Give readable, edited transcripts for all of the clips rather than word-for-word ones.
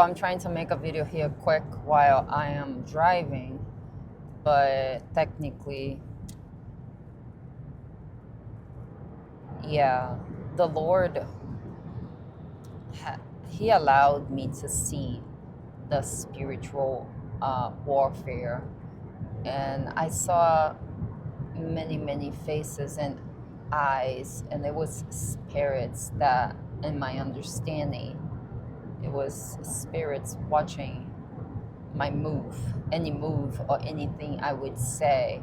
I'm trying to make a video here quick while I am driving, but technically, yeah, the Lord, He allowed me to see the spiritual warfare, and I saw many faces and eyes, and it was spirits that, in my understanding, it was spirits watching my move, any move or anything I would say.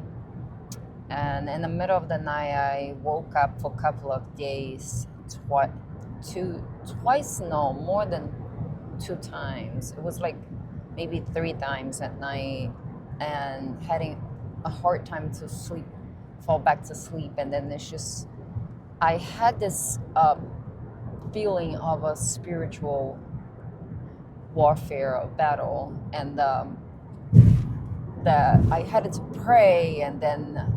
And in the middle of the night, I woke up for a couple of days, twice, no, more than 2 times. It was like maybe 3 times at night, and having a hard time to sleep, fall back to sleep. And then it's just, I had this feeling of a spiritual warfare battle, and that I had to pray, and then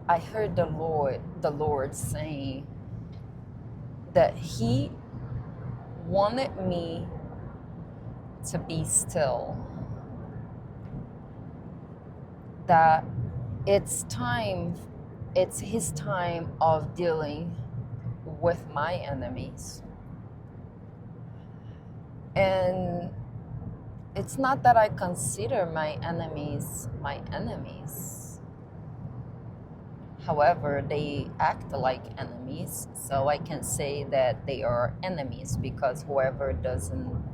I heard the Lord saying that He wanted me to be still, that it's His time of dealing with my enemies. And it's not that I consider my enemies my enemies. However, they act like enemies, so I can say that they are enemies, because whoever doesn't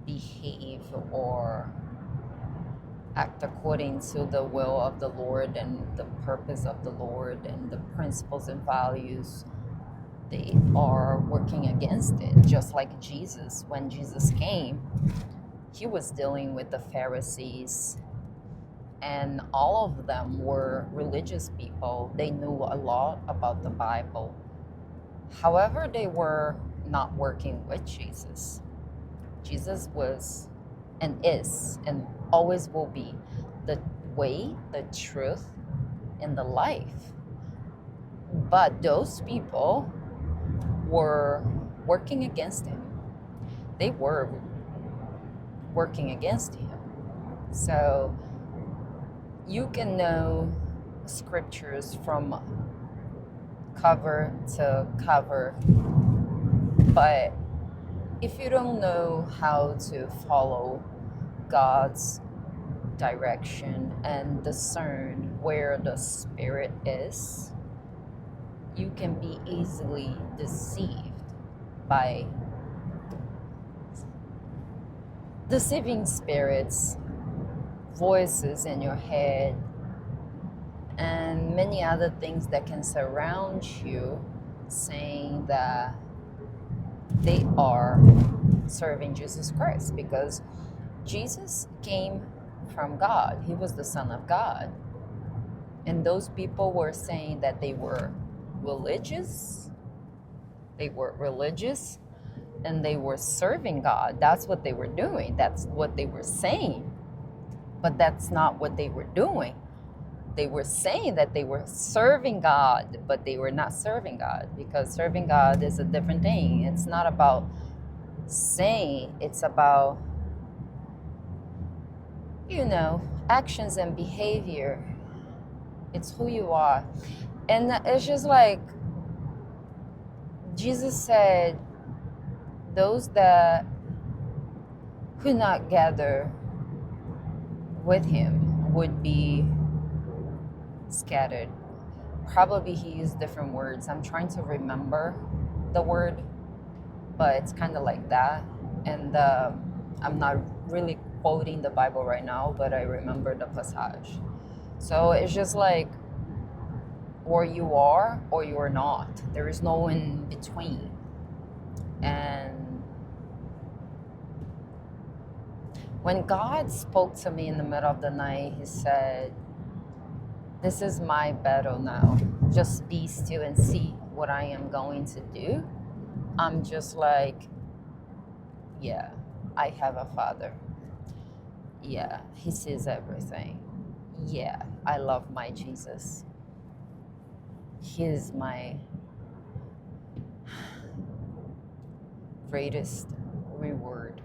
behave or act according to the will of the Lord and the purpose of the Lord and the principles and values, they are working against it. Just like Jesus, when Jesus came, He was dealing with the Pharisees, and all of them were religious people. They knew a lot about the Bible. However, they were not working with Jesus. Jesus was and is and always will be the way, the truth, and the life. But those people were working against Him. They were working against Him. So you can know scriptures from cover to cover, but if you don't know how to follow God's direction and discern where the Spirit is, you can be easily deceived by deceiving spirits, voices in your head, and many other things that can surround you, saying that they are serving Jesus Christ, because Jesus came from God. He was the Son of God. And those people were saying that they were religious. They were religious and they were serving God. That's what they were doing. That's what they were saying. But that's not what they were doing. They were saying that they were serving God, but they were not serving God, because serving God is a different thing. It's not about saying, it's about, actions and behavior. It's who you are. And it's just like Jesus said, those that could not gather with Him would be scattered. Probably He used different words. I'm trying to remember the word, but it's kind of like that. And I'm not really quoting the Bible right now, but I remember the passage. So it's just like, or you are or you are not. There is no in between. And when God spoke to me in the middle of the night, He said, "This is my battle now. Just be still and see what I am going to do." I'm just like, yeah, I have a Father. Yeah, He sees everything. Yeah, I love my Jesus. He is my greatest reward.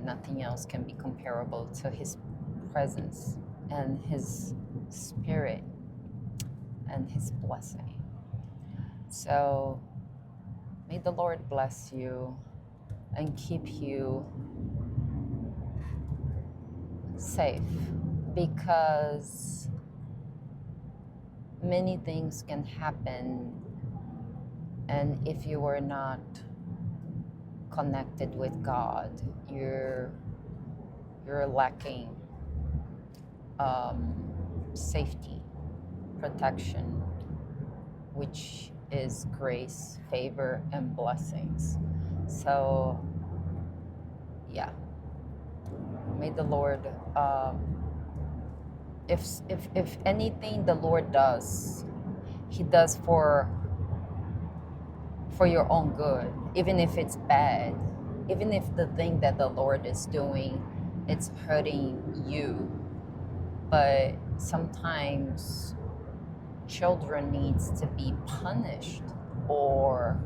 Nothing else can be comparable to his presence and his spirit and his blessing. So may the Lord bless you and keep you safe, because many things can happen, and if you are not connected with God, you're lacking safety, protection, which is grace, favor, and blessings. So yeah, may the Lord, if anything the Lord does, he does for your own good, even if it's bad, even if the thing that the Lord is doing, it's hurting you. But sometimes children needs to be punished, or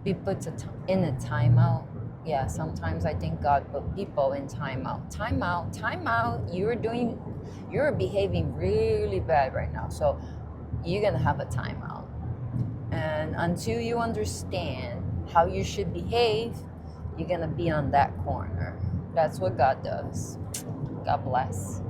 be put in a timeout. Yeah, sometimes I think God put people in timeout. Timeout. You're behaving really bad right now, so you're gonna have a timeout. And until you understand how you should behave, you're gonna be on that corner. That's what God does. God bless.